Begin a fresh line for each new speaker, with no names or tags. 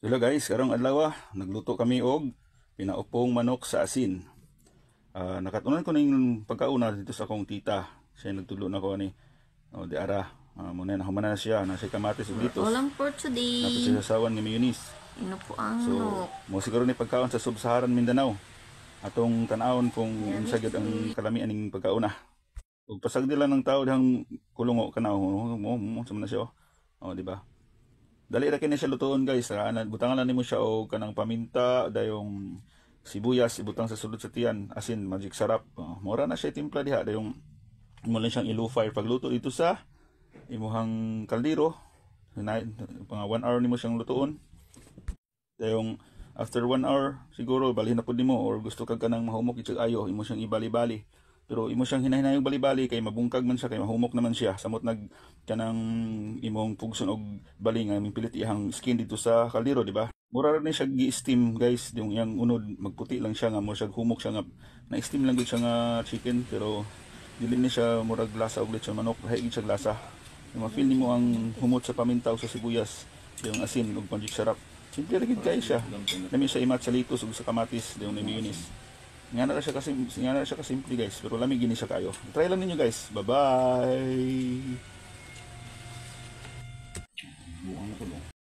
Hello guys, karong adlaw nagluto kami og pinaupong manok sa asin. Nakatunan ko ning pagkauna dito sa akong tita. Siya nagtulo na ko ni di ara. Muna na humana na siya, nasa kamatis ug litos.
Walang for
Napos
today.
siya sawan ni mayonnaise.
Ino po ang
So, mo siguro ni pagkaon sa Sub-Saharan Mindanao. Atong tan-awon kung unsa gyud ang kalamian ning pagkauna. Ug pasag nila ng tao dang kulungo kanaw mo sa na siya. Di ba? Dali ra kini siya lutuon guys. Butangan na nimo siya og kanang paminta, dayong sibuyas ibutang sa sulod sa tiyan, asin magic sarap. Mura na siya timpla diha dayong imo lang siyang ilo fire pagluto dito sa imuhang kaldero. Mga 1 hour nimo siyang lutuon. Dayong after 1 hour siguro balhin na pud nimo or gusto kag kanang mahumok itsa ayo imo siyang ibali-bali. Pero imo siyang hinahinayong bali-bali kay mabungkag man siya kay mahumok naman siya samot nag kanang imong pugson og bali nga pilit ihang skin dito sa kaldero, di ba? Mura ra ni siya gi-steam guys, yung yang unod magputi lang siya nga mo siya humok siya nga na-steam lang gid siya nga chicken pero dili ni siya murag lasa og lechon manok, hay gid siya lasa. Yung ma-feel nimo ang humot sa paminta ug sa sibuyas, yung asin ug panjik sarap. Simple ra gid guys siya. Nami sa imat sa litos ug sa kamatis, yung mayonnaise. Nga na siya kasi nga na siya kasimple guys, pero lamig gini siya kayo. Try lang ninyo guys. Bye-bye.